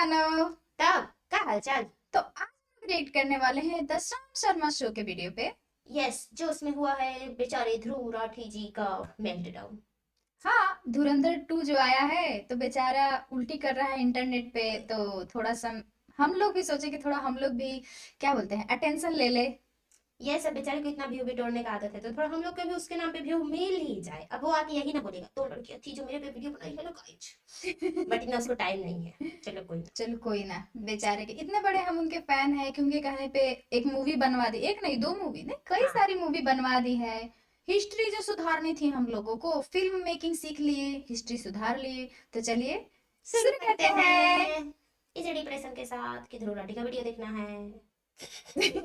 जानो। तब का हालचाल। तो आज हम रिएक्ट करने वाले हैं द श्याम शर्मा शो के वीडियो पे। यस, जो उसमें हुआ है बेचारे ध्रुव राठी जी का मेल्टडाउन। हाँ, धुरंधर 2 जो आया है तो बेचारा उल्टी कर रहा है इंटरनेट पे, तो थोड़ा सा हम लोग भी सोचे कि थोड़ा हम लोग भी क्या बोलते हैं अटेंशन ले ले। ये सब बेचारे को इतना व्यू बिटोरने का आदत है, तो थोड़ा हम लोग को भी उसके नाम पे व्यू मिल ही जाए। अब वो आके यही ना बोलेगा दो लड़कियां थी जो मेरे पे वीडियो बनाई है ना गाइस, बट इतना उसको टाइम नहीं है। चलो कोई ना। चलो कोई ना, बेचारे के इतने बड़े हम उनके फैन हैं कि उनके कहने पे एक मूवी बनवा दी, एक नहीं 2 मूवी नहीं कई हाँ, सारी मूवी बनवा दी है। हिस्ट्री जो सुधारनी थी हम लोगों को, फिल्म मेकिंग सीख लिए, हिस्ट्री सुधार लिए। तो चलिए शुरू शुरू करते करते हैं। हैं इसे डिप्रेशन के साथ कि ध्रुव राठी का वीडियो देखना है।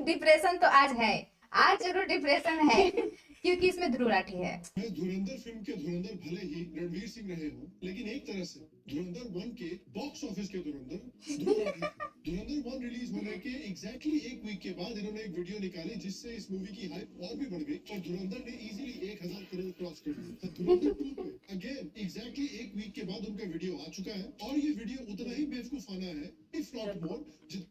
डिप्रेशन तो आज है, आज जरूर डिप्रेशन है क्योंकि इसमें ध्रुव राठी है। धुरंधर फिल्म के धुरंधर भले ही रणवीर सिंह रहे हो, लेकिन एक तरह से धुरंधर 1 के बॉक्स ऑफिस के धुरंधर ध्रुव राठी थे। धुरंधर 1 रिलीज होने के एग्जैक्टली एक वीक के बाद इन्होंने एक वीडियो निकाली जिससे इस मूवी की हाइप और भी बढ़ गई और धुरंधर ने इजीली 1000 करोड़ क्रॉस कर दिया। धुरंधर 2 पे अगेन एग्जैक्टली एक वीक के बाद उनका वीडियो आ चुका है और ये वीडियो उतना ही बेवकूफाना है, इफ नॉट मोर।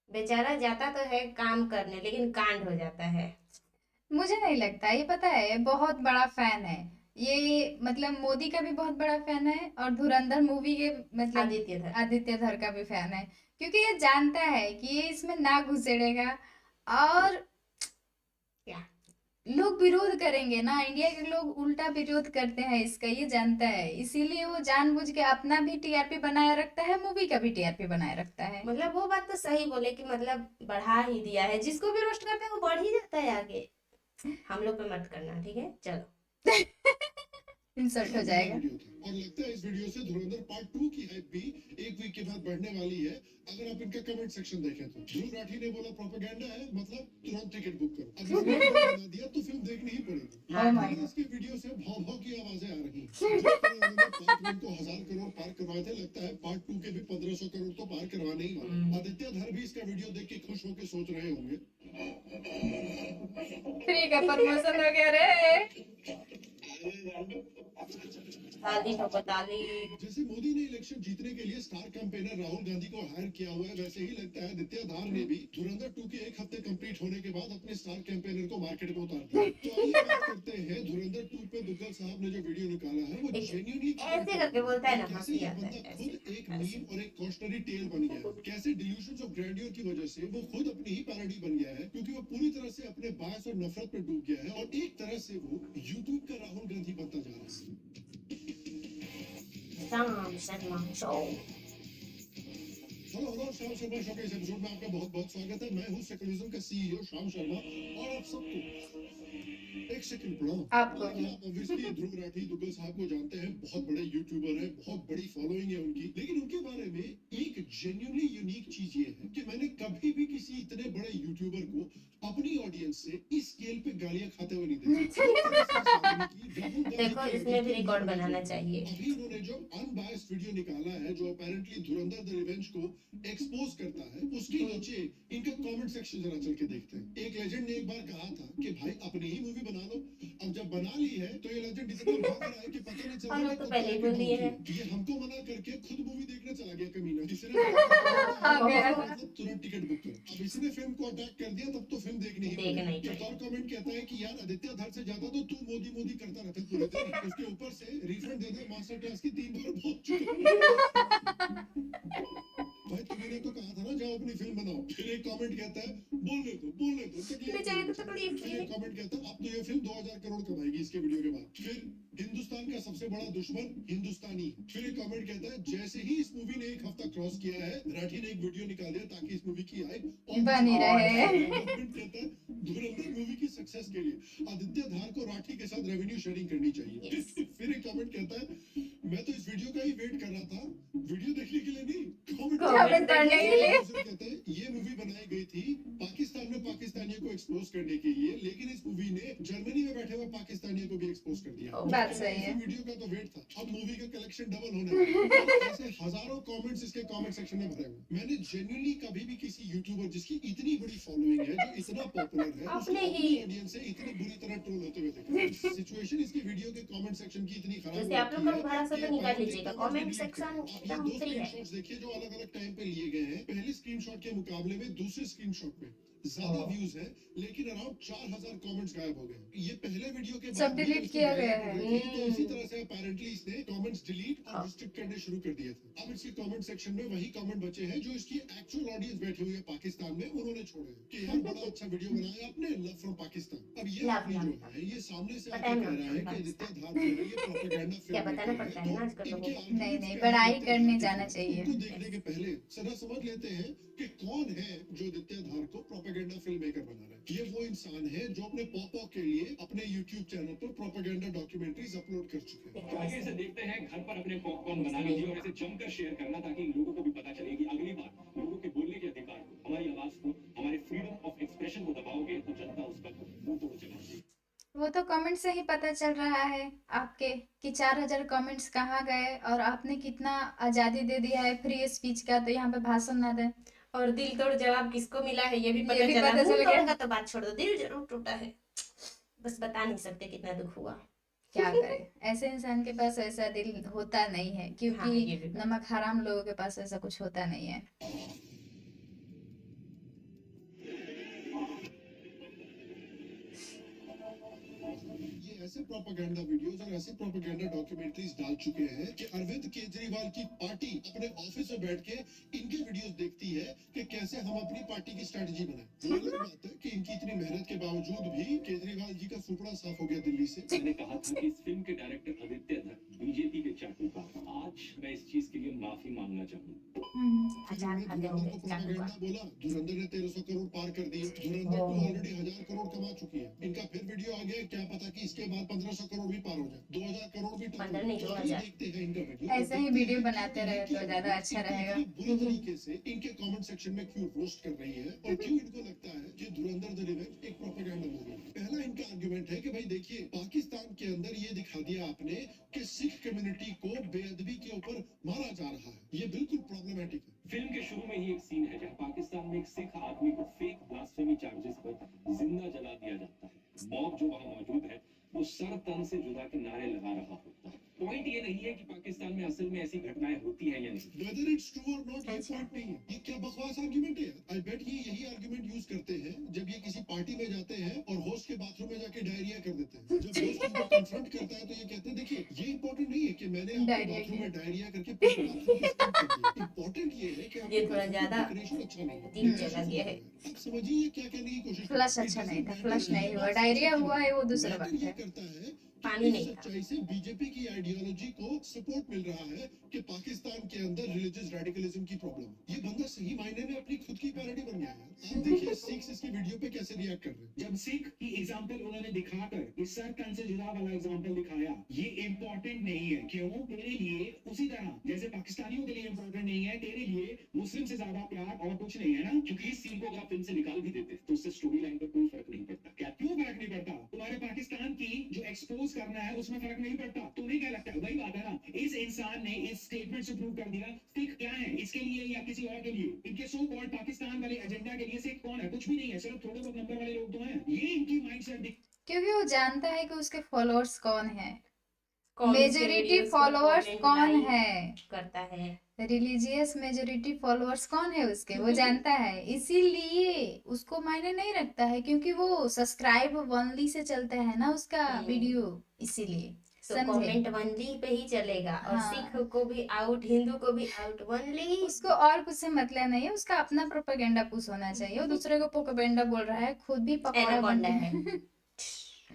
बेचारा जाता तो है काम करने, लेकिन कांड हो जाता है। मुझे नहीं लगता, ये पता है बहुत बड़ा फैन है ये, मतलब मोदी का भी बहुत बड़ा फैन है और धुरंधर मूवी के मतलब आदित्य धर। आदित्य धर का भी फैन है, क्योंकि ये जानता है कि ये इसमें ना घुसेड़ेगा और क्या लोग विरोध करेंगे ना, इंडिया के लोग उल्टा विरोध करते हैं इसका, ये जानता है। इसीलिए वो जानबूझ के अपना भी टीआरपी बनाए रखता है, मूवी का भी टीआरपी बनाए रखता है। मतलब वो बात तो सही बोले कि मतलब बढ़ा ही दिया है, जिसको भी रोस्ट करते हैं वो बढ़ ही जाता है आगे। हम लोग पे मत करना, ठीक है? चलो। इंसल्ट हो जाएगा। और लगता है इस वीडियो से धुरंधर पार्ट 2 की हाइप भी एक वीक के बाद बढ़ने वाली है। अगर आप इनका कमेंट सेक्शन देखें तो ध्रुव राठी ने बोला प्रोपेगेंडा है, मतलब तुरंत टिकट बुक करो। अगर इसने बना दिया तो फिल्म देखनी ही पड़ेगी। Oh my लेकिन इसके वीडियो से भौ भौ की आवाजें आ रही हैं। जिस तरह उन्होंने पार्ट 1 को 1000 करोड़ पार करवाए थे, लगता है पार्ट 2 के भी 1500 करोड़ तो पार करवाने ही वाले। आदित्य धर भी इसका वीडियो देख के खुश होकर सोच रहे होंगे, फ्री का प्रमोशन हो गया रे। ताली ठोको ताली। जैसे मोदी ने इलेक्शन जीतने के लिए स्टार कैंपेनर राहुल गांधी को हायर किया हुआ है, वैसे ही लगता है आदित्य धार ने भी धुरंधर 2 के एक हफ्ते कंप्लीट होने के बाद अपने स्टार कैंपेनर को मार्केट में उतार दिया। तो आइए बात करते हैं धुरंधर 2 पे दुग्गल साहब ने जो वीडियो निकाला है वो जेन्युइनली ऐसे करके बोलता है ना, कैसे हंसी ये आता बंदा है खुद ऐसे एक मीम और एक कॉस्टनरी टेल बन गया है। कैसे डिल्यूशंस ऑफ ग्रैंडियर की वजह से वो खुद अपनी ही पैरोडी बन गया है, क्योंकि वो पूरी तरह से अपने बायस और नफरत पे डूब गया है और एक तरह से वो यूट्यूब का राहुल गांधी बनता जा रहा है। Shyam Sharma show. Hello hello, Shyam Sharma show के इस एपिसोड में आपका बहुत बहुत स्वागत है। मैं हूँ सेकुलरिज्म का सीईओ श्याम शर्मा और आप सबको एक सेकंड प्रणाम। आपको देखिए, आप ऑब्वियसली ध्रुव राठी दुग्गल साहब को जानते हैं, बहुत बड़े यूट्यूबर हैं, बहुत बड़ी फॉलोइंग है उनकी। लेकिन उनके बारे में एक जेन्युइनली यूनिक चीज ये है कि मैंने कभी भी किसी इतने बड़े यूट्यूबर को अपनी ऑडियंस से इस स्केल पे गालियां खाते हुए नहीं देखा। देखो, इसमें भी रिकॉर्ड बनाना चाहिए। अभी उन्होंने जो अनबायस्ड वीडियो निकाला है जो अपेरेंटली धुरंधर द रिवेंज को एक्सपोज करता है, उसके नीचे इनका कमेंट सेक्शन जरा चल के देखते हैं। एक लेजेंड ने एक बार कहा था कि भाई अपनी ही मूवी बना लो। अब जब बना ली है तो ये लेजेंड इतना भाग रहा है कि पता नहीं चल हम रहा लोग तो पहले ही बोल दिए हैं। ये हमको मना करके खुद मूवी देखने चला गया कमीना। मतलब तुरंत टिकट बुक करो। अब इसने फिल्म को अटैक कर दिया, तब तो फिल्म देखनी ही देखना ही पड़ेगी। एक और कमेंट कहता है कि यार आदित्य धर से ज्यादा तो तू मोदी मोदी करता रहता है पूरे दिन। उसके ऊपर से रिफंड दे दे, मास्टर क्लास की 3 बार बहुत चुके। भाई तुमने तो कहा था ना जाओ अपनी फिल्म बनाओ। फिर एक कमेंट कहता है बोलने दो बेचारे को तकलीफ फिर एक कमेंट कहता है अब तो ये फिल्म 2000 करोड़ कमाएगी इसके वीडियो के बाद। फिर हिंदुस्तान का सबसे बड़ा दुश्मन हिंदुस्तानी। फिर एक कमेंट कहता है जैसे ही इस मूवी ने एक हफ्ता क्रॉस किया है, राठी ने एक वीडियो निकाल दिया ताकि इस मूवी की हाइप बनी रहे। कमेंट कहता है धुरंधर मूवी की सक्सेस के लिए आदित्य धार को राठी के साथ रेवेन्यू शेयरिंग करनी चाहिए। फिर एक कमेंट कहता है मैं तो इस वीडियो का ही वेट कर रहा था, वीडियो देखने के लिए नहीं, कमेंट कमेंट पढ़ने के लिए। कहते हैं ये मूवी बनाई गई थी पाकिस्तान में पाकिस्तानियों को एक्सपोज करने के लिए, लेकिन इस मूवी ने जर्मनी में बैठे हुए पाकिस्तानियों को भी एक्सपोज कर दिया। बात सही है। वीडियो का तो वेट था, अब मूवी का कलेक्शन डबल होने वाला है। ऐसे हजारों कमेंट्स इसके कमेंट सेक्शन में भरे हुए। मैंने जेन्युइनली कभी भी किसी यूट्यूबर जिसकी इतनी बड़ी फॉलोइंग है, जो इतना पॉपुलर है, अपने उसको ही अपनी ऑडियंस से इतनी बुरी तरह ट्रोल होते हुए देखा। सिचुएशन इसकी वीडियो के कमेंट सेक्शन की इतनी खराब जैसे हो आप लोग रखी का है भी भाड़ा कि से तो निकाल apparently लीजिएगा, comments कमेंट delete सेक्शन करें। आप ये एकदम दो फ्री है। स्क्रीनशॉट्स देखिए जो अलग अलग टाइम पे लिए गए हैं। पहले स्क्रीनशॉट के मुकाबले में दूसरे स्क्रीनशॉट में ज्यादा व्यूज है, लेकिन अराउंड 4000 कमेंट्स गायब हो गए। ये पहले वीडियो के सब बाद भी डिलीट इसकी किया गालियां गया पड़ है। रही थी, तो इसी तरह से अपेरेंटली इसने कमेंट्स डिलीट और रिस्ट्रिक्ट करने शुरू कर दिए थे। अब इसके कमेंट सेक्शन में वही कमेंट बचे हैं जो इसकी एक्चुअल ऑडियंस बैठी हुई है पाकिस्तान में, उन्होंने छोड़े हैं कि यार बड़ा अच्छा वीडियो बनाया आपने, लव फ्रॉम पाकिस्तान। अब ये लव आदमी फ्रॉम जो है, ये सामने से पता आके है कह ना, रहा है कि आदित्य धार जो है ये प्रोपेगेंडा क्या फिल्म बताना मेकर पड़ता है। है ना आजकल तो लोगों इनके को। नहीं arguments नहीं, क्या हैं बड़ाई आदित्य करने धार के जाना खिलाफ? चाहिए। इनको देखने के पहले जरा समझ लेते हैं कि कौन है जो आदित्य धार को प्रोपेगेंडा फिल्म मेकर बना रहा है। ये वो इंसान है जो अपने पॉपॉ के लिए अपने यूट्यूब चैनल पर प्रोपेगेंडा डॉक्यूमेंट्रीज अपलोड कर चुके हैं। तो आइए इसे देखते हैं, घर पर अपने पॉपकॉर्न बना लीजिए और इसे जमकर शेयर करना, ताकि लोगों को भी पता चले कि अगली बार लोगों के बोलने के अधिकार को, हमारी आवाज को, हमारे फ्रीडम ऑफ एक्सप्रेशन को दबाओगे तो जनता उस पर मुंह तोड़ चलेगी। वो तो कमेंट से ही पता चल रहा है आपके कि 4000 कमेंट्स कहाँ गए, और आपने कितना आजादी दे दिया है फ्री स्पीच का, तो यहाँ पे भाषण ना दें। और दिल तोड़ जवाब किसको मिला है ये भी ये पता भी चला। पता चल मुंह गया। तोड़ का तो बात छोड़ दो, दिल जरूर टूटा है, बस बता नहीं सकते कितना दुख हुआ। क्या करें, ऐसे इंसान के पास ऐसा दिल होता नहीं है, हाँ, क्योंकि ये भी बात। नमक हराम लोगों के पास ऐसा कुछ होता नहीं है। ये ऐसे प्रोपेगेंडा वीडियोस और ऐसे प्रोपेगेंडा डॉक्यूमेंट्रीज डाल चुके हैं कि अरविंद केजरीवाल की पार्टी अपने ऑफिस में बैठ के इनके वीडियोस देखती है कि कैसे हम अपनी पार्टी की स्ट्रेटजी बनाएं। ये अलग बात है कि इनकी इतनी मेहनत के बावजूद भी केजरीवाल जी का सुपड़ा साफ हो गया दिल्ली से। मैंने कहा था कि इस फिल्म के डायरेक्टर आदित्य धर बीजेपी के चाटू का, आज मैं इस चीज के लिए माफी मांगना चाहूंगा। अचार खाते धुरंधर होंगे को चाटू का। प्रोपेगेंडा बोला, धुरंधर ने 1300 करोड़ पार कर दिए। धुरंधर तो ऑलरेडी 1000 करोड़ कमा चुकी है। इनका फिर वीडियो आ गया, क्या पता कि इसके बाद 1500 करोड़ भी पार हो जाए, 2000 करोड़ भी टच हो 15 नहीं, जाए। 2000। देखते हैं इनका वीडियो। ऐसे ही वीडियो बनाते रहे तो ज्यादा अच्छा रहेगा। बुरी तरीके से इनके कमेंट सेक्शन में क्यों रोस्ट कर रही है और क्यों इनको लगता है कि धुरंधर द रिवेंज एक प्रोपेगेंडा मूवी है। पहला इनका आर्गुमेंट है कि भाई देखिए, पाकिस्तान के अंदर ये दिखा दिया आपने कि सिख कम्युनिटी को बेअदबी के ऊपर मारा जा रहा है। ये बिल्कुल प्रॉब्लमेटिक है। फिल्म के शुरू में ही एक सीन है जहाँ पाकिस्तान में एक सिख आदमी को फेक ब्लास्फेमी चार्जेस पर जिंदा जला दिया जाता है। मॉब जो वहाँ मौजूद है वो सर तन से जुदा के नारे लगा रहा होता है। पॉइंट ये नहीं है कि पाकिस्तान में असल में ऐसी घटनाएं होती हैं या नहीं। Whether it's true or not, ये पॉइंट नहीं है। ये क्या बकवास आर्गुमेंट है? आई बेट ये यही आर्गुमेंट यूज करते हैं जब ये किसी पार्टी में जाते हैं और होस्ट के बाथरूम में जाके डायरिया कर देते हैं। जब होस्ट उनको कन्फ्रंट करता है तो ये कहते हैं देखिए, ये इंपॉर्टेंट नहीं है कि मैंने आपके डायरिया बाथरूम में किया। डायरिया करके पूरे बाथरूम को स्टॉप कर दिया। इंपॉर्टेंट ये है कि ये थोड़ा ज्यादा डेकोरेशन अच्छा नहीं है। दिल जला गया है। अब समझिए ये क्या कहने की कोशिश कर फ्लश रहे हैं। अच्छा It नहीं था, doesn't फ्लश matter, नहीं ये हुआ, बात डायरिया सच हुआ है वो दूसरा मैटर बात ये है। करता है पानी कि नहीं इस था। सच्चाई से बीजेपी की आइडियोलॉजी को सपोर्ट मिल रहा है कि पाकिस्तान के अंदर रिलीजियस रेडिकलिज्म की प्रॉब्लम है। ये बंदा सही मायने में अपनी खुद की पैरोडी बन गया है। आप देखिए सिक्स इसकी वीडियो पे कैसे रिएक्ट कर रहे हैं। जब सिख की एग्जाम्पल उन्होंने दिखाकर इस सर तन से जुदा वाला एग्जाम्पल दिखाया, ये इम्पोर्टेंट नहीं है। क्यों? तेरे लिए उसी तरह जैसे पाकिस्तानियों के लिए इम्पोर्टेंट नहीं है, तेरे लिए मुस्लिम से ज्यादा प्यार और कुछ नहीं है ना। क्योंकि इस सीन को अगर आप फिल्म से निकाल भी देते तो उससे स्टोरी लाइन पर कोई फर्क नहीं पड़ता। क्या क्यों फर्क नहीं पड़ता? तुम्हारे पाकिस्तान की जो एक्सपोज करना है उसमें फर्क नहीं पड़ता। तुम्हें क्या लगता है? वही बात है ना, इस इंसान ने इस स्टेटमेंट से प्रूव कर दिया सिख क्या है, इसके लिए या किसी और के लिए। इनके सो कॉल्ड पाकिस्तान वाले एजेंडा के लिए सिख कौन है? कुछ भी नहीं है, सिर्फ थोड़े बहुत नंबर वाले लोग तो हैं। ये इनकी माइंडसेट क्योंकि वो जानता है कि उसके फॉलोअर्स कौन है, कौन से मेजोरिटी videos को फॉलोअर्स comment कौन like है, करता है। रिलीजियस मेजोरिटी फॉलोअर्स कौन है उसके, वो जानता है। इसीलिए उसको मायने नहीं रखता है, क्योंकि वो सब्सक्राइब वनली से चलता है ना उसका वीडियो, इसीलिए तो समझे। कमेंट वनली पे ही चलेगा और हाँ। सिख को भी आउट, हिंदू को भी आउट, वनली। उसको और कुछ से मतलब नहीं है, उसका अपना प्रोपेगेंडा पुश होना चाहिए। वो दूसरे को प्रोपेगेंडा बोल रहा है, खुद भी पकौड़ा बन एनाकोंडा रहा है। है।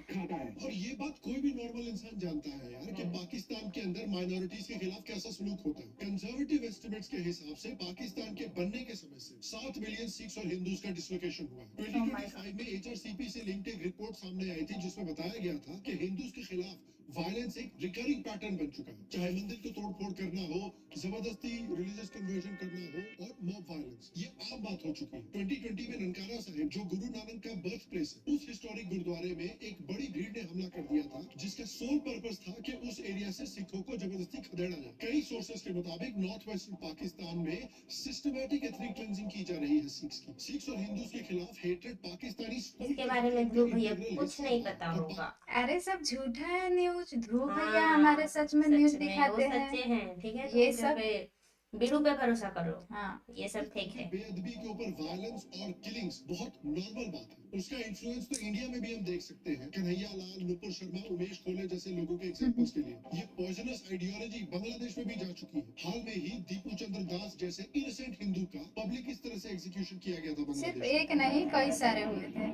खाता है। और ये बात कोई भी नॉर्मल इंसान जानता है यार कि पाकिस्तान के अंदर माइनॉरिटीज के खिलाफ कैसा सलूक होता है। कंजर्वेटिव एस्टिमेट्स के हिसाब से पाकिस्तान के बनने के समय से 7 मिलियन सिख्स और हिंदूज का डिसलोकेशन हुआ है। 2025 में HRCP से लिंक्ड एक रिपोर्ट सामने आई थी जिसमें बताया गया था कि हिंदूज के खिलाफ वायलेंस एक रिकरिंग पैटर्न बन चुका है। चाहे मंदिर को तोड़फोड़ करना हो, जबरदस्ती रिलीजियस कन्वर्जन करना हो और मॉब वायलेंस, ये आम आम बात हो चुकी है। 2020 में ननकाना साहिब, जो गुरु नानक का बर्थ प्लेस है, उस हिस्टोरिक गुरुद्वारे में एक बड़ी भीड़ ने हमला कर दिया था, जिसका सोल पर्पस था कि उस एरिया से सिखों को जबरदस्ती खदेड़ा जाए। कई सोर्सेस के मुताबिक नॉर्थ वेस्टर्न पाकिस्तान में सिस्टमैटिक एथनिक क्लेंजिंग की जा रही है सिख्स और हिंदूज के खिलाफ हेट्रेड पाकिस्तानी इसके बारे में ध्रुव भैया कुछ नहीं पता होगा। अरे सब झूठा है न्यूज। ध्रुव भैया हाँ, हमारे सच में न्यूज सच में वो दिखाते सच्चे हैं। हैं, ठीक है। ये ये सब- सब बीड़ू पे भरोसा करो, हाँ, ये सब फेक है। बेअदबी के ऊपर वायलेंस और किलिंग्स बहुत नॉर्मल बात है। उसका इन्फ्लुएंस तो इंडिया में भी हम देख सकते हैं। कन्हैया लाल, नुपुर शर्मा, उमेश खोले जैसे लोगों के एग्जांपल्स के लिए। ये पॉइजनस आइडियोलॉजी बांग्लादेश में भी जा चुकी है। हाल में ही दीपू चंद्र दास जैसे इनोसेंट हिंदू का पब्लिक इस तरह से एग्जीक्यूशन किया गया था सिर्फ बांग्लादेश एक नहीं कई सारे हुए थे।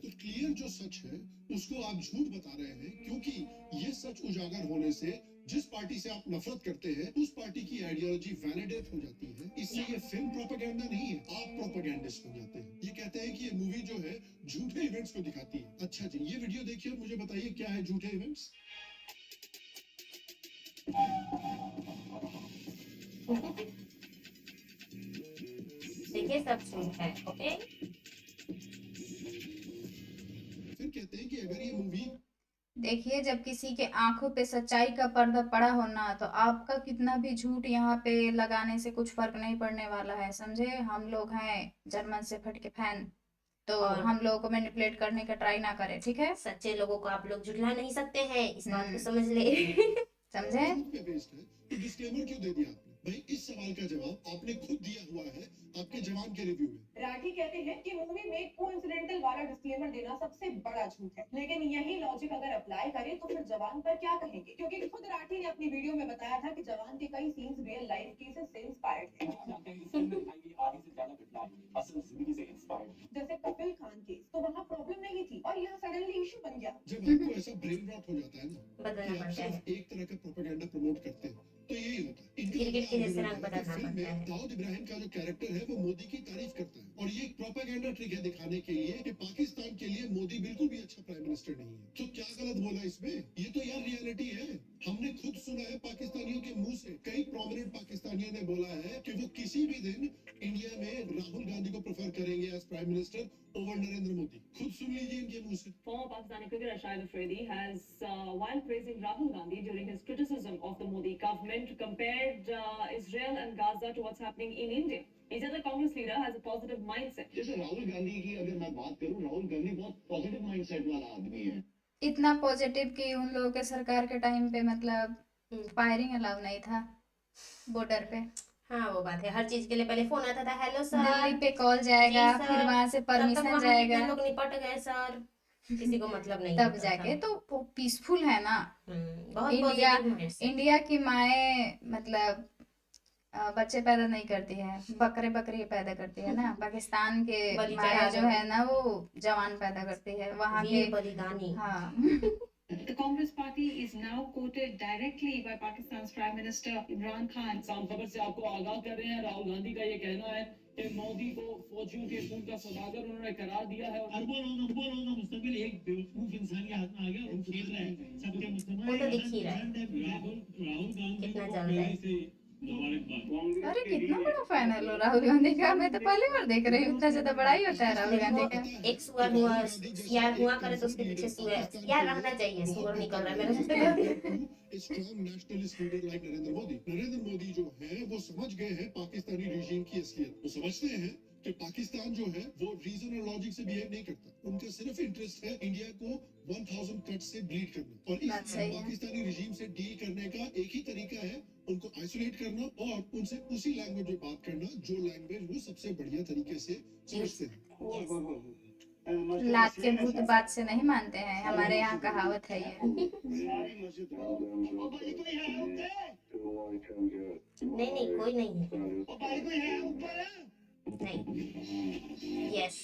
तो क्लियर जो सच है उसको आप झूठ बता रहे हैं, क्योंकि ये सच उजागर होने से जिस पार्टी से आप नफरत करते हैं उस पार्टी की आइडियोलॉजी वैलिडेट हो जाती है। इससे ये फिल्म प्रोपेगेंडा नहीं है, आप प्रोपेगेंडिस्ट हो जाते हैं। ये कहते हैं कि ये मूवी जो है झूठे इवेंट्स को दिखाती है। अच्छा जी, ये वीडियो देखिए और मुझे बताइए क्या है झूठे इवेंट्स। देखिए सब झूठ है, ओके। फिर कहते हैं कि अगर ये मूवी देखिए, जब किसी के आंखों पे सच्चाई का पर्दा पड़ा हो ना, तो आपका कितना भी झूठ यहाँ पे लगाने से कुछ फर्क नहीं पड़ने वाला है, समझे। हम लोग हैं जर्मन से फट के फैन, तो और- हम लोगों को मैनिपुलेट करने का ट्राई ना करें, ठीक है। सच्चे लोगों को आप लोग झुठला नहीं सकते हैं, इस बात को हम्म। समझ ले। समझे। झूठ पे बेस्ड है, तो डिस्क्लेमर क्यों दे दिया आपने? भाई इस सवाल का जवाब आपने खुद दिया हुआ है आपके जवान के रिव्यू में। राठी कहते हैं कि मूवी में कोइंसिडेंटल वाला डिस्क्लेमर देना सबसे बड़ा झूठ है, लेकिन यही लॉजिक अगर अप्लाई करें तो फिर जवान पर क्या कहेंगे, क्योंकि खुद राठी ने अपनी वीडियो में बताया था कि जवान के कई सीन्स रियल लाइफ केसेस से इंस्पायर्ड हैं, असल जिंदगी से इंस्पायर्ड। जैसे कपिल खान केस, तो वहाँ प्रॉब्लम नहीं थी और यह सडनली इशू बन गया। जब आपको ऐसा ब्रेन रॉट हो जाता है ना कि बदलना आप पड़ता है। सिर्फ एक तरह का प्रोपेगेंडा प्रमोट करते हैं, तो यही होता है। इनका क्रिकेट के जैसे रंग argument है कि बदलना फिल्म पड़ता है। में दाऊद इब्राहिम का जो कैरेक्टर है वो मोदी की तारीफ करता है, और ये एक प्रोपेगेंडा ट्रिक है दिखाने के लिए कि पाकिस्तान के लिए मोदी बिल्कुल भी अच्छा प्राइम मिनिस्टर नहीं है। तो क्या गलत बोला इसमें? ये तो यार रियलिटी है। हमने खुद सुना है पाकिस्तानियों के मुंह से, कई प्रोमिनेंट पाकिस्तानियों ने बोला है कि वो किसी भी दिन इंडिया में राहुल गांधी को प्रेफर करेंगे as prime minister over Narendra Modi. खुद सुन लीजिए इनके मुंह से। Former Pakistani cricketer Shahid Afridi has, while praising Rahul Gandhi during his criticism of the Modi government, compared Israel and Gaza to what's happening in India. He said the Congress leader has a positive mindset. जैसे राहुल गांधी की अगर मैं बात करूं, राहुल गांधी बहुत positive mindset वाला आदमी है। इतना पॉजिटिव कि उन लोगों के सरकार के टाइम पे मतलब फायरिंग अलाउ नहीं था बॉर्डर पे। हाँ वो बात है, हर चीज के लिए पहले फोन आता था, हेलो दिल्ली सर, पे कॉल जाएगा, जी सर, फिर वहां से तब तक परमिशन वहाँ जाएगा, कितने लोग निपट गए सर, किसी को मतलब नहीं तब होता जाके था। तो पीसफुल है ना। बहुत इंडिया पॉजिटिव mindset। इंडिया की माए मतलब बच्चे पैदा नहीं करती है, बकरे बकरी पैदा करती है ना। पाकिस्तान के बलि माए चढ़ा जो दो। है ना वो जवान पैदा करती है वहाँ के। वीर बलिदानी। हाँ The Congress party is now quoted directly by Pakistan's Prime Minister Imran Khan. शाम खबर से आपको आगाह कर रहे हैं, राहुल गांधी का ये कहना है कि मोदी को फौजियों के खून का सौदागर उन्होंने करार दिया है। और अरबों लोगों मुस्तकिल एक बेवकूफ इंसान के हाथ में आ गया, वो खेल रहा है सबके मुस्तकिल। वो तो दिख ही रहा है। राहुल गांधी कितना को जल रहा है। पहले से मुबारकबाद। अरे कितना बड़ा फैन है लो राहुल गांधी का। मैं तो पहली बार देख रही हूँ, इतना ज्यादा बड़ा ही होता है राहुल गांधी का। एक सुअर हुआ, सियार हुआ करे तो उसके पीछे सियार रहना चाहिए, सुअर निकल रहा है मेरे से। A strong nationalist leader like Narendra Modi. Narendra Modi जो है वो समझ गए हैं पाकिस्तानी रिजीम की असलियत। वो समझते हैं कि पाकिस्तान जो है वो रीजन और लॉजिक से बिहेव नहीं करता। उनका सिर्फ इंटरेस्ट है इंडिया को 1000 कट से ब्लीड करना, और बात इस सही है। पाकिस्तानी रिजीम से डील करने का एक ही तरीका है, उनको आइसोलेट करना और उनसे उसी लैंग्वेज में बात करना जो लैंग्वेज वो सबसे बढ़िया तरीके से समझते हैं। लात के भूत बात से नहीं मानते हैं, हमारे यहाँ कहावत है ये। नहीं कोई नहीं है, नहीं, यस।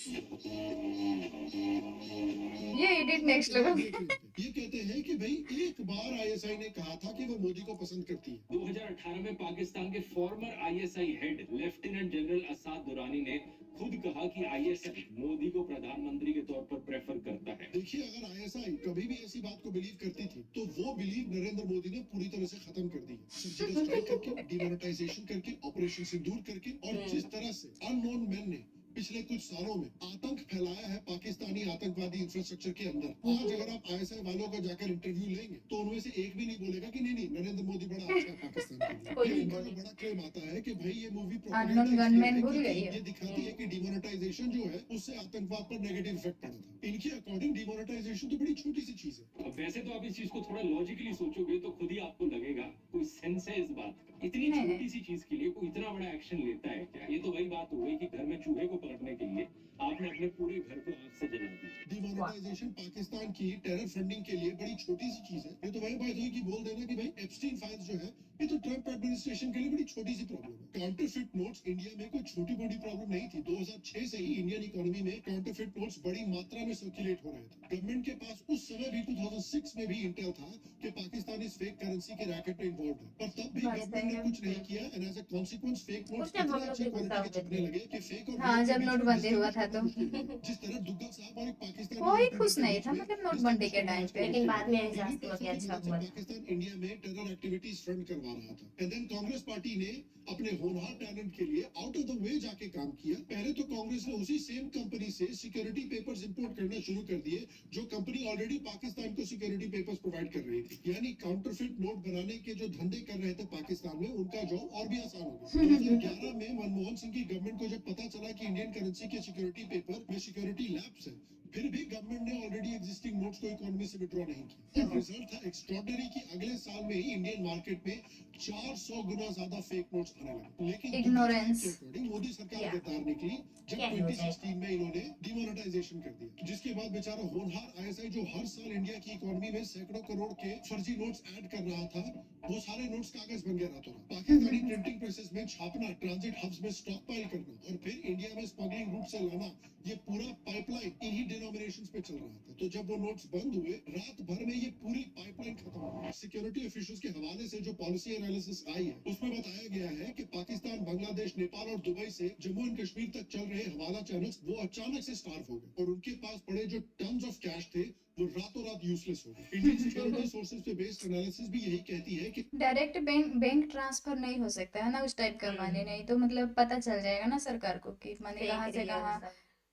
ये एडिट नेक्स्ट लेवल। ये कहते हैं कि भाई एक बार आईएसआई ने कहा था कि वो मोदी को पसंद करती है। 2018 में पाकिस्तान के former ISI head lieutenant general Asad Durrani ने खुद कहा कि आईएसआई मोदी को प्रधानमंत्री के तौर पर प्रेफर करता है। देखिए, अगर आईएसआई कभी भी ऐसी बात को बिलीव करती थी तो वो बिलीव नरेंद्र मोदी ने पूरी तरह से खत्म कर दी है। सर्जिकल स्ट्राइक करके, डिमोनेटाइजेशन करके, ऑपरेशन सिंदूर करके, और जिस तरह से अननोन मैन ने पिछले कुछ सालों में आतंक फैलाया है पाकिस्तानी आतंकवादी इंफ्रास्ट्रक्चर के अंदर, आज अगर आप आईएसआई वालों का जाकर इंटरव्यू लेंगे तो उनमें से एक भी नहीं बोलेगा कि नहीं नरेंद्र मोदी बड़ा अच्छा है पाकिस्तान के लिए। कोई फिर नहीं इनका जो बड़ा क्लेम आता है कि भाई ये मूवी अननोन गनमैन भूल गई है। ये दिखाती है कि डिमोनेटाइजेशन जो है उससे आतंकवाद पर नेगेटिव इफेक्ट पड़ा था। इनके अकॉर्डिंग डिमोनेटाइजेशन तो बड़ी छोटी सी चीज है। अब वैसे तो आप इस चीज को थोड़ा लॉजिकली सोचोगे तो खुद ही आपको लगेगा कोई सेंस है इस बात का। इतनी नहीं। छोटी सी चीज के लिए कोई इतना बड़ा एक्शन लेता है क्या? ये तो वही बात हो गई कि घर में चूहे को पकड़ने के लिए आपने अपने पूरे घर को आग से जला दिया। डिमोनेटाइजेशन पाकिस्तान की टेरर फंडिंग के लिए बड़ी छोटी सी चीज है। ये तो वही बात हुई कि बोल देना कि भाई एप्स्टीन फाइल्स जो है ये तो ट्रम्प एडमिनिस्ट्रेशन के लिए बड़ी छोटी सी प्रॉब्लम है। काउंटरफिट नोट्स इंडिया में कोई छोटी बड़ी प्रॉब्लम नहीं थी। 2006 से ही इंडियन इकोनॉमी में काउंटरफिट नोट्स बड़ी मात्रा में सर्कुलेट हो रहे थे। गवर्नमेंट के पास उस समय भी 2006 में भी इंटेल था कि पाकिस्तान इस फेक करेंसी के रैकेट में इन्वॉल्व है, पर तब भी बात गवर्नमेंट सही ने है। कुछ नहीं किया। And as a consequence fake notes उस टाइम हम इतने लोग अच्छी भी गुस्सा क्वालिटी के होते छपने थे। लगे कि फेक और हाँ, real के जब बीच में नोटबंदी हुआ था तो जिस तरह दुग्गल साहब और एक पाकिस्तानी कोई इंडियन खुश के नहीं बीच था में मतलब नोटबंदी के टाइम पे। लेकिन बाद में एहसास इंडियन हुआ कि पैसों की अच्छा मदद से हुआ था। पाकिस्तान इंडिया में टेरर एक्टिविटीज फंड करवा रहा था। एंड देन कांग्रेस पार्टी ने अपने होनहार टैलेंट के लिए आउट ऑफ द वे जाके काम किया। पहले तो कांग्रेस ने उसी सेम कंपनी से सिक्योरिटी पेपर्स इंपोर्ट करना शुरू कर दिए जो कंपनी ऑलरेडी पाकिस्तान को सिक्योरिटी पेपर्स प्रोवाइड कर रही थी। यानी काउंटरफिट नोट बनाने के जो धंधे कर रहे थे पाकिस्तान में, उनका जॉब और भी आसान हो गया। 2011 में मनमोहन सिंह की गवर्नमेंट को जब पता चला कि इंडियन करेंसी के सिक्योरिटी पेपर में सिक्योरिटी लैप्स है, फिर भी गवर्नमेंट ने ऑलरेडी एग्जिस्टिंग नोट्स को इकोनॉमी से विड्रॉ नहीं किया। और रिजल्ट था एक्स्ट्रॉर्डिनरी कि अगले साल में ही इंडियन मार्केट में 400 गुना ज्यादा फेक नोट्स आने लगे। लेकिन Ignorance. के अकॉर्डिंग मोदी सरकार Yeah. बेकार निकली जब क्या ही हो जाए। 2016 में इन्होंने डिमोनेटाइजेशन कर दिया, जिसके बाद बेचारा होनहार आईएसआई जो हर साल इंडिया की इकोनॉमी में सैकड़ों करोड़ के फर्जी नोट्स ऐड कर रहा था, वो सारे नोट्स कागज बन गया रातों रात। पाकिस्तानी प्रिंटिंग प्रेसेस में छापना, ट्रांजिट हब्स में स्टॉक पाइल करना और फिर इंडिया में स्मगलिंग रूट से लाना, ये पूरा पाइपलाइन इन्हीं डिनोमिनेशंस पे चल रहा था। तो जब वो नोट्स बंद हुए, रात भर में ये पूरी पाइपलाइन खत्म हो गई। सिक्योरिटी ऑफिशियल्स के हवाले से जो पॉलिसी एनालिसिस आई है उसमें बताया गया है कि पाकिस्तान, बांग्लादेश, नेपाल और दुबई से जम्मू एंड कश्मीर तक चल रहे हवाला चैनल्स वो अचानक से स्टार्व हो गए और उनके पास पड़े जो टन्स ऑफ कैश थे वो रातों रात यूजलेस हो गए। इंडियन सिक्योरिटी सोर्सेज पे बेस्ड एनालिसिस भी यही कहती है कि डायरेक्ट बैंक ट्रांसफर नहीं हो सकता है ना उस टाइप का मनी, नहीं तो मतलब पता चल जाएगा ना सरकार को कि मनी कहाँ से कहाँ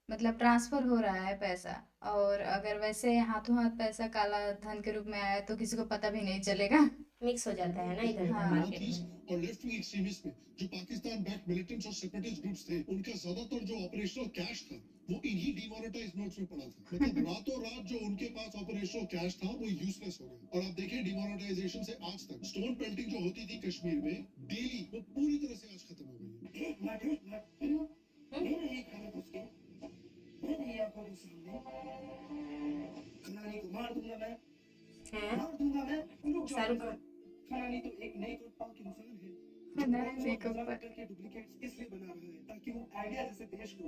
मतलब ट्रांसफर हो रहा है पैसा। और अगर वैसे हाथों हाथ पैसा काला धन के रूप में आया तो किसी को पता भी नहीं चलेगा। मिक्स हो जाता है ना इधर हाँ। उधर नॉर्थ मार्केट ईस्ट में। और लेफ्ट विंग एक्सट्रीमिस्ट में जो पाकिस्तान बैक मिलिटेंट्स और सेपरेटिस्ट ग्रुप्स थे, उनका ज्यादातर जो ऑपरेशनल कैश था वो इन्हीं डिमोनेटाइज नोट्स में पड़ा था। मतलब रातों रात जो उनके पास ऑपरेशनल कैश था वो यूजलेस हो गया। और आप देखिए डिमोनेटाइजेशन से आज तक स्टोन पेल्टिंग जो होती थी कश्मीर में डेली, वो पूरी तरह से आज खत्म हो गई है। मेरे ही घर घुस के मेरी आंखों के सामने खनानी को मार दूंगा मैं, हैं? मार दूंगा मैं। रुक जाओ। शाहरुख खान। खनानी तो एक नई पाक इंसान है। खनानी जो को हजार करके डुप्लीकेट्स इसलिए बना रहा है ताकि वो आइडिया जैसे देश को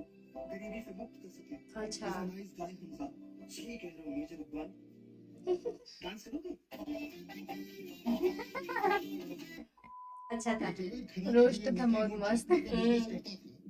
गरीबी से मुक्त कर सके। अच्छा। He's a nice guy, Hamza. सही कह रहा हूँ मेजर इकबाल। डांस करोगे? अच्छा था। रोस्ट था बहुत मस्त।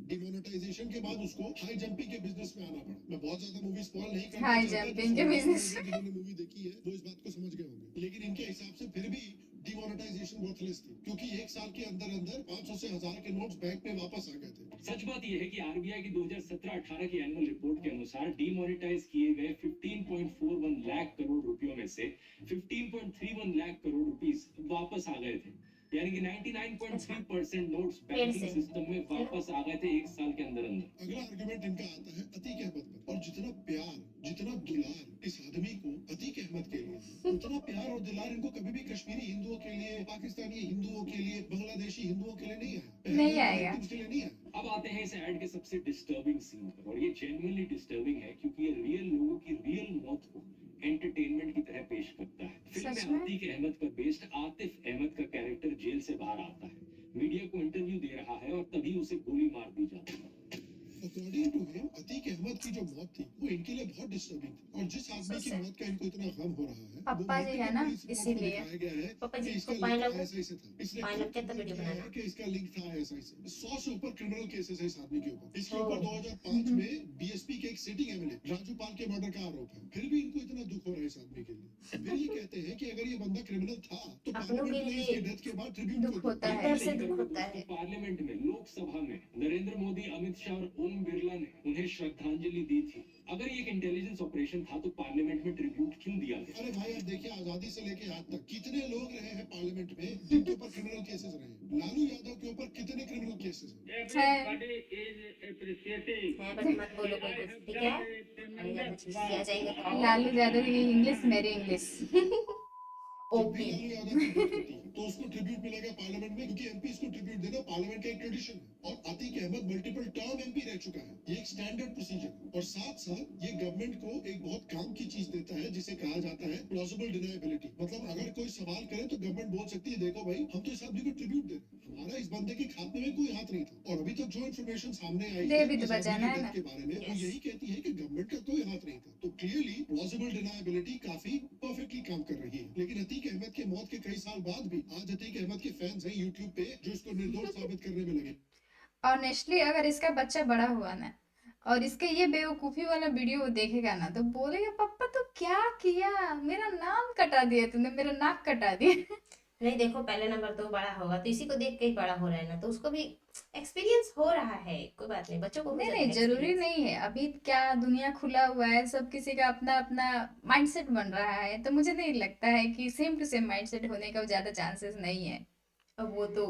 डिमोनेटाइजेशन के बाद उसको हाई जंपिंग के बिजनेस में आना पड़ा। मैं बहुत ज्यादा मूवी स्पॉइल नहीं करना हाई चाहता, जंपिंग के जो business। जिन्होंने मूवी देखी है वो इस बात को समझ गए होंगे। लेकिन इनके हिसाब से फिर भी डिमोनेटाइजेशन वर्थलेस थी, क्योंकि एक साल के अंदर अंदर 500 से 1000 के नोट्स बैंक में वापस आ गए थे। सच बात यह है कि आरबीआई की 2017-18 की एनुअल रिपोर्ट के अनुसार डीमोनेटाइज किए गए 15.41 लाख करोड़ रुपयों में से 15.31 लाख करोड़ रुपीस वापस आ गए थे। यानी कि 99.3% नोट्स बैंकिंग से। सिस्टम में वापस आ गए थे एक साल के अंदर अंदर। अगला आर्गुमेंट इनका आता है अतीक अहमद पर। और जितना प्यार, जितना दुलार इस आदमी को अतीक अहमद के लिए, उतना प्यार और दुलार इनको कभी भी कश्मीरी हिंदुओं के लिए, पाकिस्तानी हिंदुओं के लिए, बांग्लादेशी हिंदुओं के लिए नहीं है। नहीं आएगा। के लिए नहीं है। अब आते हैं इस ऐड के सबसे डिस्टर्बिंग सीन पर, और ये जेन्युइनली डिस्टर्बिंग है क्योंकि ये रियल लोगों की रियल मौत को एंटरटेनमेंट की तरह पेश करता है। फिल्म सच में में? अतीक अहमद पर बेस्ड आतिफ अहमद का कैरेक्टर जेल से बाहर आता है, मीडिया को इंटरव्यू दे रहा है और तभी उसे गोली मार दी जाती है। According to him Atiq Ahmed की जो मौत थी वो इनके लिए बहुत डिस्टर्बिंग थी, और जिस आदमी की मौत का इनको इतना गम हो रहा है वो पप्पा जी है ना, multiple पुलिस रिपोर्ट में इसीलिए। दिखाया गया है पापा कि जी इसका को लिंक पायलट ऐसा ऐसे था, इसने पायलट खुद कहता कबूल वीडियो किया है बनाना। कि इसका लिंक था ऐसा ऐसे। 100 से ऊपर क्रिमिनल केसेस है इस आदमी के ऊपर। इसके ओ। ऊपर 2005 में बीएसपी के एक सिटिंग एमएलए राजू पाल के मर्डर का आरोप है, फिर भी इनको इतना दुख हो रहा है इस आदमी के लिए। फिर ये कहते हैं कि अगर ये बंदा क्रिमिनल था तो अपनों पार्लियामेंट के में लिए इसकी डेथ के बाद ट्रिब्यूट दुख क्यों होता दिया? है। अंदर से दुख होता है। पार्लियामेंट में, लोकसभा में नरेंद्र मोदी, अमित शाह और ओम बिरला ने उन्हें श्रद्धांजलि दी थी। अगर ये एक इंटेलिजेंस ऑपरेशन था तो पार्लियामेंट में ट्रिब्यूट क्यों दिया गया? अरे भाई आप देखिए, आजादी से लेके आज तक कितने लोग रहे हैं पार्लियामेंट में जिनके ऊपर क्रिमिनल केसेस रहे हैं। लालू यादव के ऊपर कितने क्रिमिनल केसेस हैं? है बट मत बोलो कोई कुछ, ठीक है? अरे ज्यादा चीज आ जाएंगे तो लालू यादव की इंग्लिश, मेरी इंग्लिश। जब भी ओपी। लालू यादव की डेथ होती है तो उसको ट्रिब्यूट मिलेगा पार्लियामेंट में, क्योंकि एमपी को ट्रिब्यूट देना पार्लियामेंट का एक ट्रेडिशन है। और Atiq Ahmed multiple term MP रह चुका है, ये एक स्टैंडर्ड प्रोसीजर है। और साथ साथ ये गवर्नमेंट को एक बहुत काम की चीज देता है जिसे कहा जाता है प्लॉजिबल डिनायबिलिटी। मतलब अगर कोई सवाल करे तो गवर्नमेंट बोल सकती है देखो भाई हम तो इस आदमी को ट्रिब्यूट दे रहे हैं, हमारा इस बंदे के खात्मे में कोई हाथ नहीं था। और अभी तक जो इन्फॉर्मेशन सामने आई है डेविड इस आदमी बचाना की है डेथ ना। के बारे में, वो Yes. यही कहती है कि गवर्नमेंट का कोई हाथ नहीं था। तो क्लियरली प्लॉजिबल डिनायबिलिटी काफी परफेक्टली काम कर रही है। लेकिन अतीक अहमद के मौत के कई साल बाद भी आज अतीक अहमद के फैंस हैं यूट्यूब पे जो इसको निर्दोष साबित करने में लगे। ऑनेस्टली अगर इसका बच्चा बड़ा हुआ ना और इसके ये बेवकूफी वाला वीडियो वो देखेगा ना तो बोलेगा पापा तो क्या किया, मेरा नाम कटा दिया तूने, मेरा नाक कटा दिया। नहीं देखो, पहले नंबर तो बड़ा होगा तो इसी को देख के ही बड़ा हो रहा है ना, तो उसको भी एक्सपीरियंस हो रहा है। कोई बात नहीं, बच्चों को भी नहीं ज़्यादा नहीं, जरूरी experience। नहीं है। अभी क्या दुनिया खुला हुआ है, सब किसी का अपना अपना माइंडसेट बन रहा है, तो मुझे नहीं लगता है कि सेम टू सेम माइंडसेट होने का ज्यादा चांसेस नहीं है। अब वो तो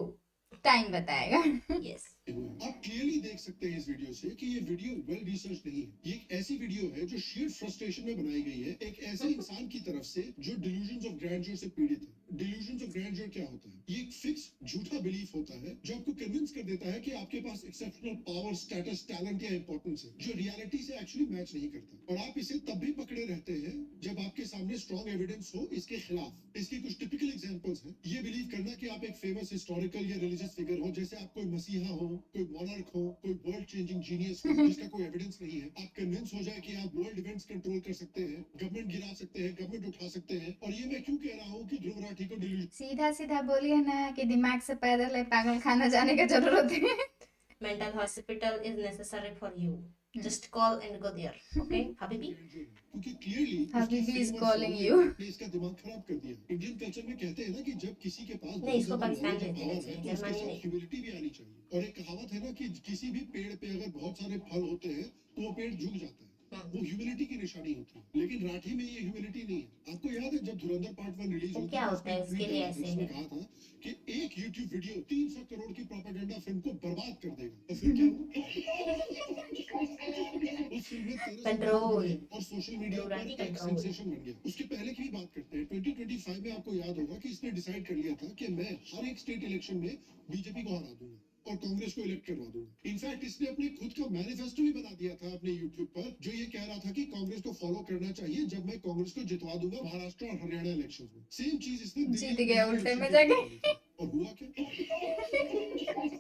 टाइम बताएगा। यस। आप क्लियरली देख सकते हैं इस वीडियो से कि ये वीडियो वेल रिसर्च नहीं है। ये एक ऐसी वीडियो है जो शेयर फ्रस्ट्रेशन में बनाई गई है एक ऐसे इंसान की तरफ से जो डिल्यूजन्स ऑफ ग्रैंडियर से पीड़ित है। डिल्यूजन्स ऑफ ग्रैंडियर क्या होता है? ये एक फिक्स झूठा बिलीफ होता है जो आपको कन्विंस कर देता है कि आपके पास एक्सेप्शनल पावर, स्टेटस, टैलेंट या इंपॉर्टेंस है जो रियलिटी से एक्चुअली मैच नहीं करता। और आप इसे तब भी पकड़े रहते हैं जब आपके सामने स्ट्रॉन्ग एविडेंस हो इसके खिलाफ। इसके कुछ टिपिकल एग्जांपल्स हैं। ये बिलीव करना कि आप एक फेमस हिस्टोरिकल या रिलीजियस फिगर हो, जैसे आप कोई मसीहा हो, कोई मॉनर्क हो, कोई वर्ल्ड चेंजिंग जीनियस हो जिसका कोई एविडेंस नहीं है। आप कन्विंस हो जाए कि आप वर्ल्ड इवेंट्स कंट्रोल कर सकते हैं, गवर्नमेंट गिरा सकते हैं, गवर्नमेंट उठा सकते हैं। और ये मैं क्यों कह रहा हूँ कि ध्रुव राठी को डिल्यूजन सीधा सीधा बोलिए ना कि दिमाग से पैदल है, पागल खाना जाने की जरूरत है। Mental hospital is necessary for you, just call and go there, okay हबीबी। क्योंकि clearly Habibi is calling you. ने इसका दिमाग खराब कर दिया। इंडियन कल्चर में कहते हैं ना कि जब किसी के पास नहीं, इसको बहुत पाकिस्तान ज्यादा भेज knowledge देना और power है तो चाहिए, उसके जर्मनी साथ नहीं। ह्यूमिलिटी भी आनी चाहिए। और एक कहावत है ना कि किसी भी पेड़ पे अगर बहुत सारे फल होते हैं तो वो पेड़ झुक जाता है, वो ह्यूमिलिटी की निशानी होती है। लेकिन राठी में ये ह्यूमिलिटी नहीं है। आपको याद है जब धुरंधर पार्ट 1 रिलीज तो हुई क्या थी, होता है उसमें इसके लिए tweet ऐसे उसमें है? कहा था कि एक YouTube वीडियो 300 करोड़ की प्रोपेगेंडा फिल्म को बर्बाद कर देगा। तो फिर क्या हुआ? उस फिल्म में 13 कंट्रोल। और सोशल मीडिया पर राठी एक कंट्रोल। सेंसेशन बन गया। उसके पहले की भी बात करते हैं। 2025 में आपको याद होगा कि इसने डिसाइड कर लिया था कि मैं हर एक स्टेट इलेक्शन में बीजेपी को हरा दूंगा और कांग्रेस को इलेक्ट करवा दूंगा। इनफैक्ट इसने अपने खुद का मैनिफेस्टो भी बना दिया था अपने यूट्यूब पर, जो ये कह रहा था कि कांग्रेस को फॉलो करना चाहिए जब मैं कांग्रेस को जितवा दूंगा महाराष्ट्र और हरियाणा इलेक्शन में। सेम चीज इसने दिल्ली जीत गया में उल्टे में election जाके। में की। और हुआ क्या?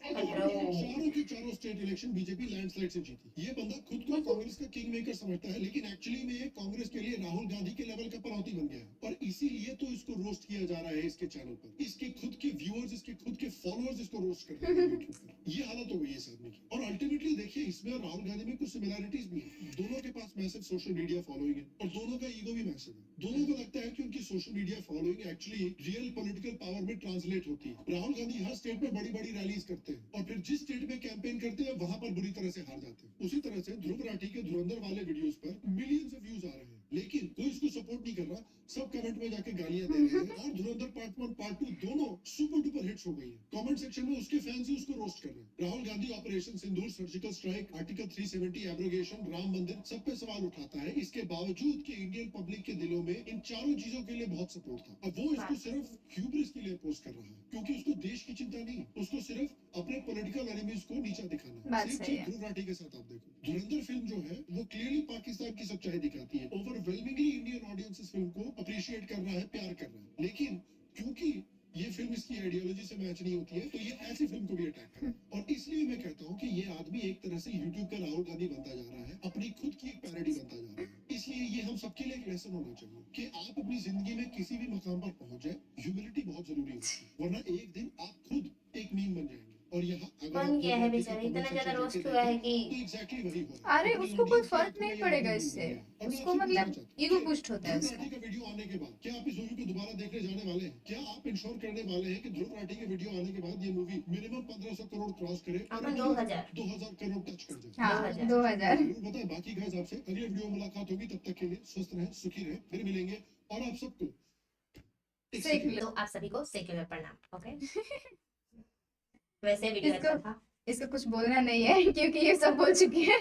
कंट्रोल। चारों के चारों स्टेट इलेक्शन बीजेपी लैंडस्लाइड से जीती। ये बंदा खुद को कांग्रेस का किंग मेकर समझता है, लेकिन एक्चुअली में ये कांग्रेस के लिए राहुल गांधी के लेवल का पनौती बन गया है। और इसीलिए तो इसको रोस्ट किया जा रहा है इसके चैनल पर। इसके खुद के व्यूअर्स, इसके खुद के फॉलोअर्स इसको रोस्ट कर रहे हैं YouTube पर। ये हालत हो गई है इस आदमी की। और अल्टीमेटली देखिए, इसमें और राहुल गांधी में कुछ सिमिलैरिटीज भी है। दोनों के पास मैसिव सोशल मीडिया फॉलोइंग है और दोनों का ईगो भी मैसिव है। दोनों को लगता है कि उनकी social media following actually real political power में ट्रांसलेट होती है। राहुल गांधी हर स्टेट में बड़ी बड़ी रैलीज करते हैं और फिर जिस स्टेट में कैंपेन करते हैं वहां पर बुरी तरह से हार जाते हैं। उसी तरह से ध्रुव राठी के धुरंधर वाले वीडियोस पर मिलियंस ऑफ व्यूज आ रहे हैं, लेकिन कोई इसको सपोर्ट नहीं कर रहा। सब कमेंट में जाके गालियां दे रहे हैं। और धुरंधर पार्ट 1 पार्ट 2 दोनों सुपर डुपर हिट्स हो गई है। कमेंट सेक्शन में उसके फैंस ही उसको रोस्ट कर रहे हैं। Rahul Gandhi operation Sindoor, surgical strike, article 370 abrogation, Ram Mandir, सब पे सवाल उठाता है। इसके बावजूद कि इंडियन पब्लिक के दिलों में इन चारों चीजों के लिए बहुत सपोर्ट था। अब वो इसको सिर्फ ह्यूब्रिस के लिए पोस्ट कर रहा है, क्योंकि उसको देश की चिंता नहीं, उसको सिर्फ अपने पॉलिटिकल एनिमीज को नीचा दिखाना बात है। सेम सही चीज है। ध्रुव राठी के साथ आप देखो। धुरंधर फिल्म जो है वो क्लियरली पाकिस्तान की सच्चाई दिखाती है। ओवरवेलमिंगली इंडियन ऑडियंस इस फिल्म को अप्रिशिएट कर रहा है, प्यार कर रहा है। लेकिन क्योंकि ये फिल्म इसकी आइडियोलॉजी से मैच नहीं होती है तो ये ऐसी फिल्म को भी अटैक कर रहा है। और इसलिए मैं कहता हूँ कि ये आदमी भी एक तरह से यूट्यूब का राहुल गांधी बनता जा रहा है, अपनी खुद की एक पैरोडी बनता जा रहा है। इसलिए ये हम सबके लिए एक लेसन होना चाहिए कि आप अपनी जिंदगी में किसी भी मकाम पर पहुंच जाए, ह्यूमिलिटी बहुत जरूरी होती है, वरना एक दिन आप खुद एक मीम बन जाएंगे। और यहाँ अगर बन आप गया खुद है किसी बेचारा, इतना comment ज्यादा section रोस्ट देख हुआ है लेते कि हैं, तो एग्जैक्टली वही हो रहा है। अरे अपनी उसको कोई audience फर्क को नहीं इतना पड़ेगा याद इससे, नहीं है। और मैं उसको आपसे मतलब पूछना चाहता हूँ ईगो कि बूस्ट होता है ध्रुव उसका। राठी का वीडियो आने के बाद क्या आप इस मूवी को दोबारा देखने जाने वाले हैं? क्या आप इंश्योर करने वाले हैं कि ध्रुव राठी के वीडियो आने के बाद ये मूवी मिनिमम 1500 करोड़ क्रॉस करे और अपन at least 2000 2000 करोड़ टच कर जाए? हाँ 2000 2000। जरूर बताएं। बाकी गाइस आपसे अगले वीडियो में मुलाकात होगी, तब तक के लिए स्वस्थ रहें, सुखी रहें, फिर मिलेंगे। और आप सबको एक सेक सेकंड लो। तो आप सभी को सेक्युलर प्रणाम। ओके वैसे वीडियो इसको- अच्छा था। इसको कुछ बोलना नहीं है क्योंकि ये सब बोल चुकी है।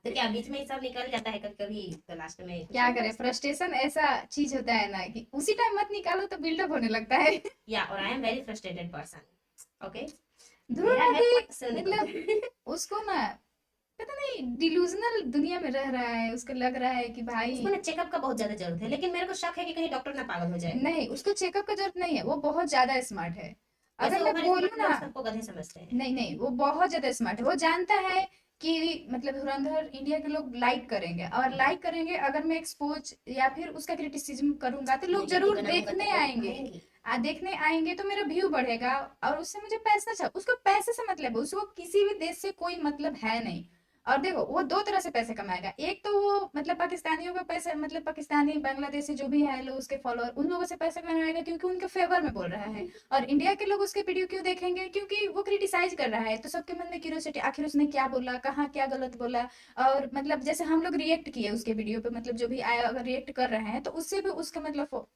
तो क्या बीच में ये सब निकल जाता है कभी कभी, तो लास्ट में क्या करे, फ्रस्ट्रेशन ऐसा चीज होता है ना कि उसी टाइम मत निकालो तो बिल्डअप होने लगता है। या और I am very frustrated person. Okay Dhruv मेरा राठी मैं पसंद मतलब उसको ना पता नहीं डिलूजनल दुनिया में रह रहा है, उसको लग रहा है कि भाई उसको ना चेकअप का बहुत ज्यादा जरूरत है, लेकिन मेरे को शक है कि कहीं डॉक्टर ना पागल हो जाए। नहीं, उसको चेकअप का जरूरत नहीं है, वो बहुत ज्यादा स्मार्ट है। वैसे अगर मैं ओवर बोलूँ स्मार्ट ना, लोग सबको गधे समझते हैं। नहीं नहीं, वो बहुत ज्यादा स्मार्ट है। वो जानता है कि मतलब धुरंधर इंडिया के लोग लाइक करेंगे, और लाइक करेंगे अगर मैं एक्सपोज या फिर उसका क्रिटिसिज्म करूंगा तो लोग नेगेटिव जरूर बनाऊंगा देखने तो लोग आएंगे। आएंगे। देखने आएंगे तो मेरा व्यू बढ़ेगा और उससे मुझे पैसा उसको पैसे से मतलब है, उसको किसी भी देश से कोई मतलब है नहीं। और देखो वो दो तरह से पैसे कमाएगा, एक तो वो मतलब पाकिस्तानियों का पैसा, मतलब पाकिस्तानी बांग्लादेशी जो भी है लोग उसके फॉलोअर, उन लोगों से पैसा कमाएगा क्योंकि उनके फेवर में बोल रहा है। और इंडिया के लोग उसके वीडियो क्यों देखेंगे? क्योंकि वो क्रिटिसाइज कर रहा है, तो सबके मन में क्यूरियोसिटी, आखिर उसने क्या बोला, कहाँ क्या गलत बोला। और मतलब जैसे हम लोग रिएक्ट किए उसके वीडियो पे, मतलब जो भी आया अगर रिएक्ट कर रहे हैं तो उससे भी उसका मतलब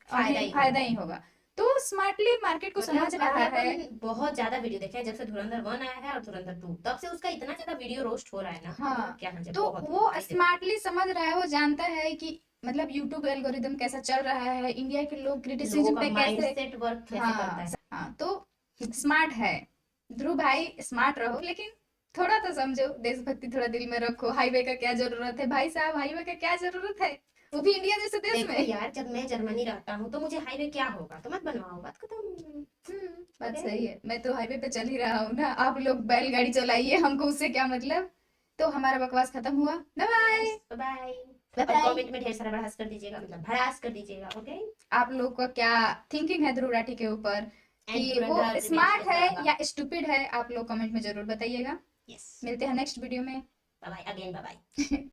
फायदा ही होगा। तो स्मार्टली मार्केट को समझ मतलब रहा है। अपन बहुत ज्यादा वीडियो देखे हैं, जब से धुरंधर 1 आया है और धुरंधर 2, तब से उसका इतना ज्यादा वीडियो रोस्ट हो रहा है ना। हाँ, क्या समझे, तो बहुत वो भाई स्मार्टली समझ रहा है, वो जानता है कि मतलब यूट्यूब एल्गोरिदम कैसा चल रहा है, इंडिया के लोग लोगों क्रिटिसिज्म का पे कैसे। माइंडसेट वर्क कैसे करता है। हाँ, तो स्मार्ट है ध्रुव भाई, स्मार्ट रहो, लेकिन थोड़ा तो समझो, देशभक्ति थोड़ा दिल में रखो। हाईवे का क्या जरूरत है भाई साहब, हाईवे का क्या जरूरत है, वो भी इंडिया जैसे देश देखो में। यार, जब मैं जर्मनी रहता हूँ तो मुझे हाईवे क्या होगा, तो मत बनवाओ, बात खत्म। बात Okay. सही है, मैं तो हाईवे पे चल ही रहा हूँ ना, आप लोग बैलगाड़ी चलाइए, हमको उससे क्या मतलब। तो हमारा बकवास खत्म हुआ, बाय बाय। बाय। Bye और bye. कमेंट में ढेर सारा भड़ास कर दीजिएगा, मतलब भड़ास कर दीजिएगा। ओके आप लोग का क्या थिंकिंग है ध्रुव राठी के ऊपर, कि वो धुरंधर स्मार्ट है revenge या स्टूपिड है, आप लोग कमेंट में जरूर बताइएगा। यस मिलते हैं नेक्स्ट वीडियो में। Bye bye again, bye bye.